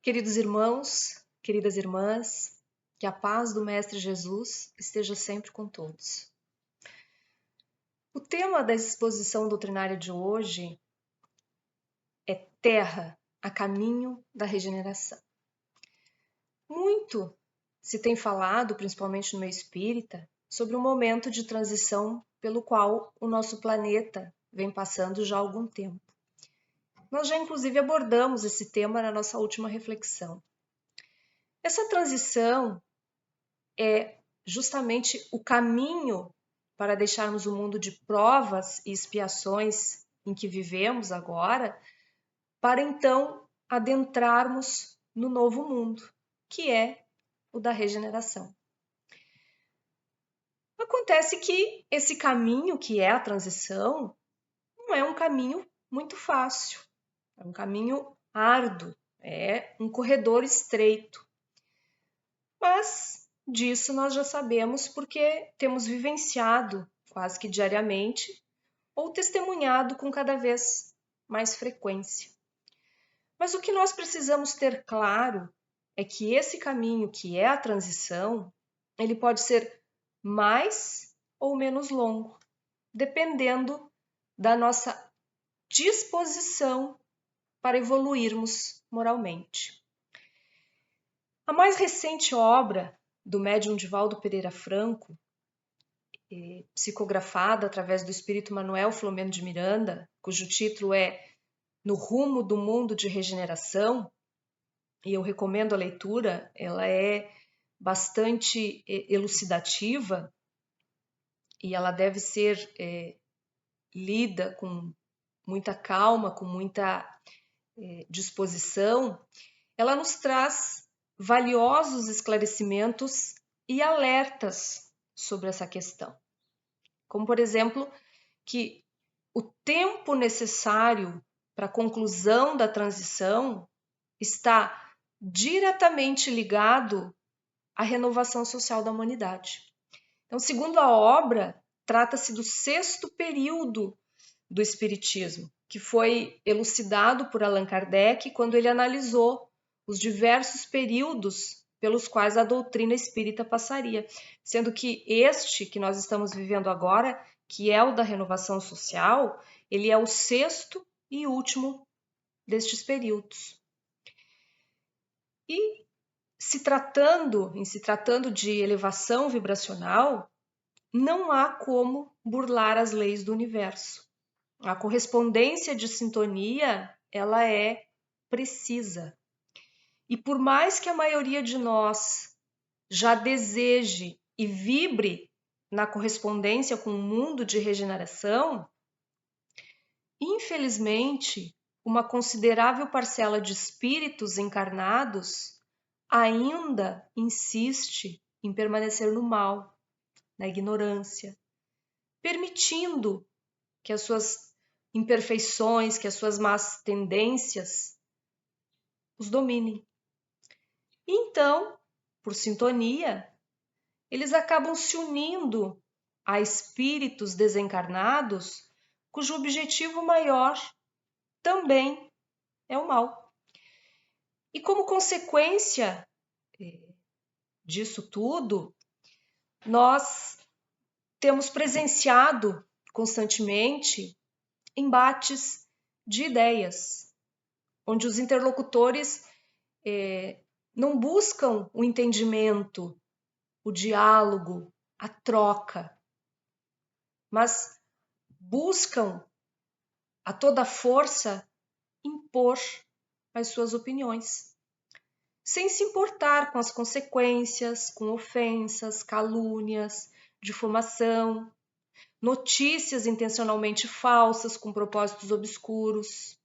Queridos irmãos, queridas irmãs, que a paz do Mestre Jesus esteja sempre com todos. O tema da exposição doutrinária de hoje é Terra, a caminho da regeneração. Muito se tem falado, principalmente no meio espírita, sobre o momento de transição pelo qual o nosso planeta vem passando já há algum tempo. Nós já inclusive abordamos esse tema na nossa última reflexão. Essa transição é justamente o caminho para deixarmos o mundo de provas e expiações em que vivemos agora, para então adentrarmos no novo mundo, que é o da regeneração. Acontece que esse caminho, que é a transição, não é um caminho muito fácil, é um caminho árduo, é um corredor estreito. Mas disso nós já sabemos porque temos vivenciado quase que diariamente ou testemunhado com cada vez mais frequência. Mas o que nós precisamos ter claro é que esse caminho, que é a transição, ele pode ser mais ou menos longo, dependendo da nossa disposição para evoluirmos moralmente. A mais recente obra do médium Divaldo Pereira Franco, psicografada através do espírito Manuel Filomeno de Miranda, cujo título é No Rumo do Mundo de Regeneração, e eu recomendo a leitura, ela é bastante elucidativa e ela deve ser lida com muita calma, com muita disposição. Ela nos traz valiosos esclarecimentos e alertas sobre essa questão. Como, por exemplo, que o tempo necessário para a conclusão da transição está diretamente ligado à renovação social da humanidade. Então, segundo a obra, trata-se do 6º período do Espiritismo, que foi elucidado por Allan Kardec quando ele analisou os diversos períodos pelos quais a doutrina espírita passaria, sendo que este que nós estamos vivendo agora, que é o da renovação social, ele é o 6º e último destes períodos. E se tratando de elevação vibracional, não há como burlar as leis do universo. A correspondência de sintonia, ela é precisa. E por mais que a maioria de nós já deseje e vibre na correspondência com o mundo de regeneração, infelizmente, uma considerável parcela de espíritos encarnados ainda insiste em permanecer no mal, na ignorância, permitindo que as suas imperfeições, que as suas más tendências os dominem. Então, por sintonia, eles acabam se unindo a espíritos desencarnados cujo objetivo maior também é o mal. E como consequência disso tudo, nós temos presenciado constantemente embates de ideias, onde os interlocutores não buscam o entendimento, o diálogo, a troca, mas buscam a toda força impor as suas opiniões, sem se importar com as consequências, com ofensas, calúnias, difamação, notícias intencionalmente falsas com propósitos obscuros,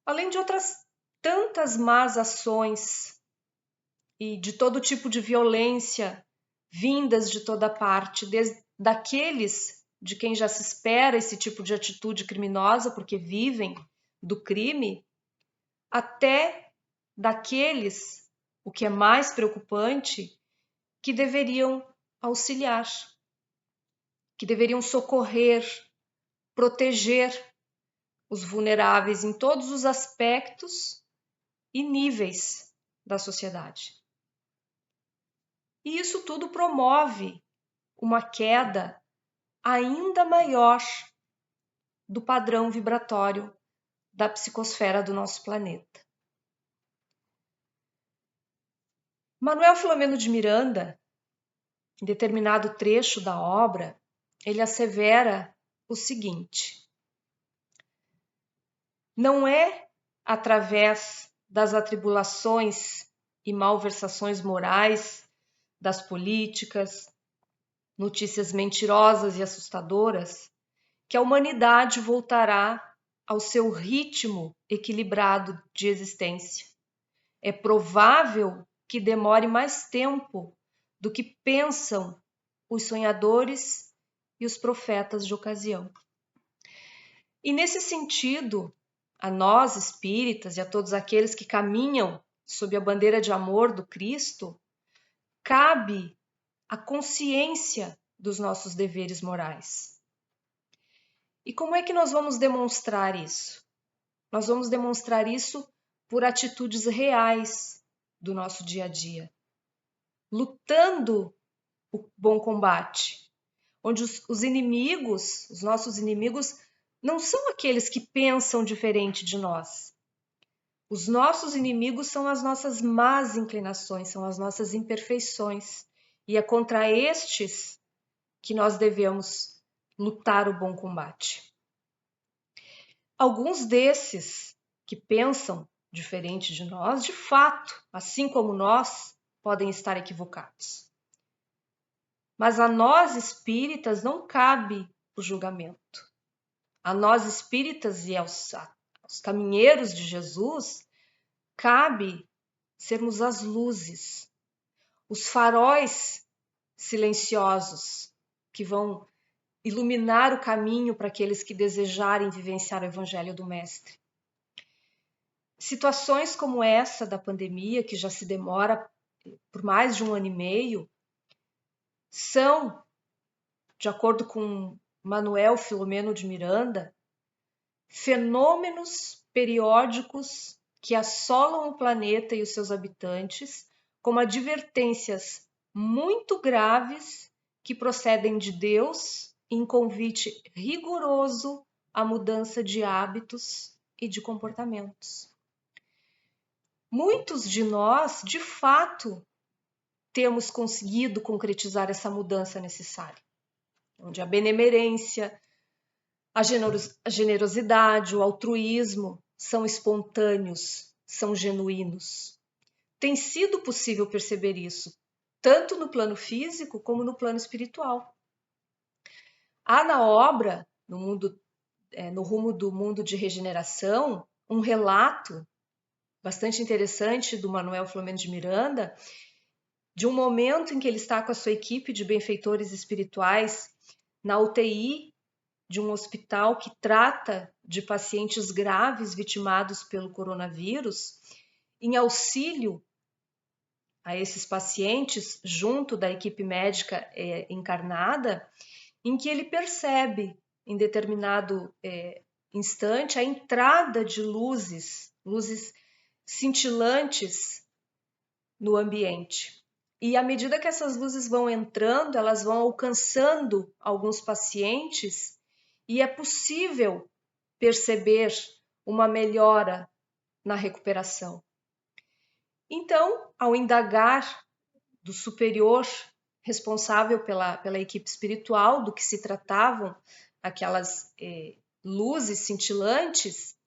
além de outras tantas más ações e de todo tipo de violência vindas de toda parte, desde daqueles de quem já se espera esse tipo de atitude criminosa porque vivem do crime, até daqueles, o que é mais preocupante, que deveriam auxiliar, que deveriam socorrer, proteger os vulneráveis em todos os aspectos e níveis da sociedade. E isso tudo promove uma queda ainda maior do padrão vibratório da psicosfera do nosso planeta. Manuel Filomeno de Miranda, em determinado trecho da obra, ele assevera o seguinte: não é através das atribulações e malversações morais, das políticas, notícias mentirosas e assustadoras, que a humanidade voltará ao seu ritmo equilibrado de existência. É provável que demore mais tempo do que pensam os sonhadores e os profetas de ocasião. E nesse sentido, a nós espíritas e a todos aqueles que caminham sob a bandeira de amor do Cristo, cabe a consciência dos nossos deveres morais. E como é que nós vamos demonstrar isso? Nós vamos demonstrar isso por atitudes reais do nosso dia a dia, lutando o bom combate, onde os inimigos, os nossos inimigos, não são aqueles que pensam diferente de nós. Os nossos inimigos são as nossas más inclinações, são as nossas imperfeições. E é contra estes que nós devemos lutar o bom combate. Alguns desses que pensam diferente de nós, de fato, assim como nós, podem estar equivocados. Mas a nós espíritas não cabe o julgamento. A nós espíritas e aos caminheiros de Jesus, cabe sermos as luzes, os faróis silenciosos que vão iluminar o caminho para aqueles que desejarem vivenciar o Evangelho do Mestre. Situações como essa da pandemia, que já se demora por mais de 1 ano e meio, são, de acordo com Manuel Filomeno de Miranda, fenômenos periódicos que assolam o planeta e os seus habitantes, como advertências muito graves que procedem de Deus em convite rigoroso à mudança de hábitos e de comportamentos. Muitos de nós, de fato, temos conseguido concretizar essa mudança necessária, onde a benemerência, a generosidade, o altruísmo são espontâneos, são genuínos. Tem sido possível perceber isso, tanto no plano físico como no plano espiritual. Há na obra, no rumo do mundo de regeneração, um relato bastante interessante do Manuel Filomeno de Miranda, de um momento em que ele está com a sua equipe de benfeitores espirituais na UTI de um hospital que trata de pacientes graves vitimados pelo coronavírus, em auxílio a esses pacientes, junto da equipe médica encarnada, em que ele percebe, em determinado instante, a entrada de luzes cintilantes no ambiente. E à medida que essas luzes vão entrando, elas vão alcançando alguns pacientes e é possível perceber uma melhora na recuperação. Então, ao indagar do superior responsável pela equipe espiritual, do que se tratavam aquelas luzes cintilantes,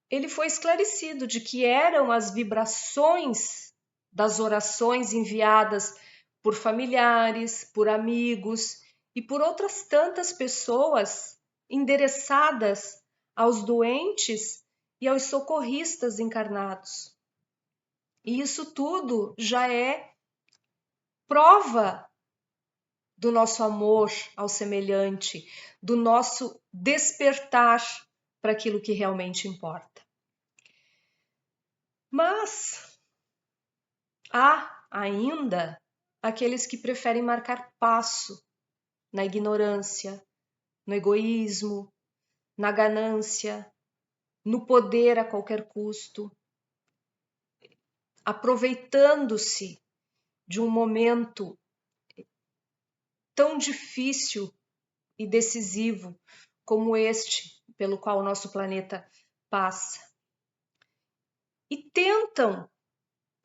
ele foi esclarecido de que eram as vibrações das orações enviadas por familiares, por amigos e por outras tantas pessoas endereçadas aos doentes e aos socorristas encarnados. E isso tudo já é prova do nosso amor ao semelhante, do nosso despertar para aquilo que realmente importa. Mas há ainda aqueles que preferem marcar passo na ignorância, no egoísmo, na ganância, no poder a qualquer custo. aproveitando-se de um momento tão difícil e decisivo como este pelo qual o nosso planeta passa. E tentam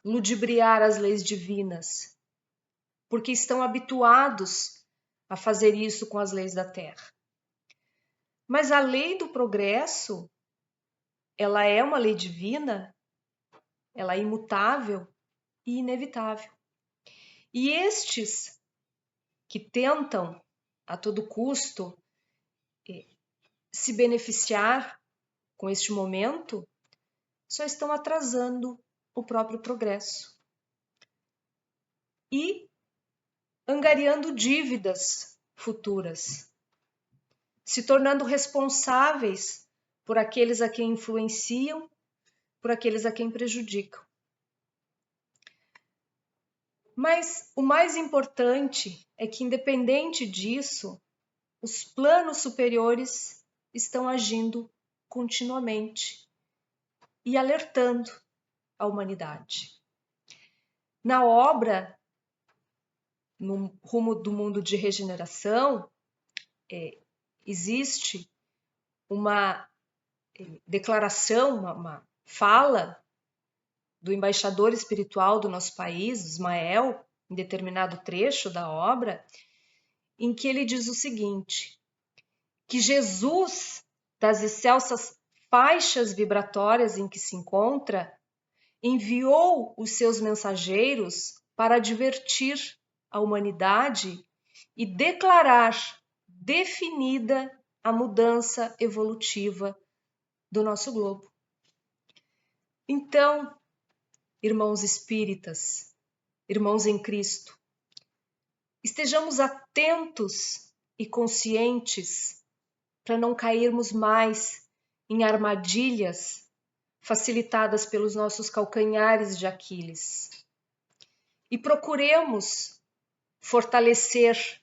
ludibriar as leis divinas, porque estão habituados a fazer isso com as leis da Terra. Mas a lei do progresso, ela é uma lei divina, ela é imutável e inevitável. E estes que tentam a todo custo se beneficiar com este momento, só estão atrasando o próprio progresso e angariando dívidas futuras, se tornando responsáveis por aqueles a quem influenciam, por aqueles a quem prejudicam. Mas o mais importante é que, independente disso, os planos superiores estão agindo continuamente e alertando a humanidade. Na obra, no rumo do mundo de regeneração, existe uma declaração, uma fala do embaixador espiritual do nosso país, Ismael, em determinado trecho da obra, em que ele diz o seguinte, que Jesus, das excelsas faixas vibratórias em que se encontra, enviou os seus mensageiros para advertir a humanidade e declarar definida a mudança evolutiva do nosso globo. Então, irmãos espíritas, irmãos em Cristo, estejamos atentos e conscientes para não cairmos mais em armadilhas facilitadas pelos nossos calcanhares de Aquiles. E procuremos fortalecer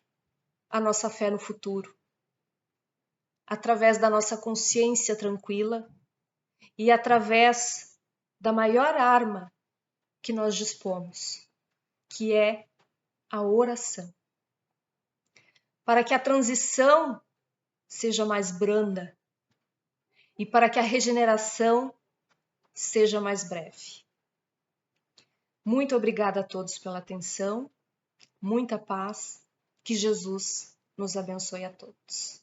a nossa fé no futuro, através da nossa consciência tranquila e através da maior arma que nós dispomos, que é a oração. Para que a transição seja mais branda e para que a regeneração seja mais breve. Muito obrigada a todos pela atenção, muita paz, que Jesus nos abençoe a todos.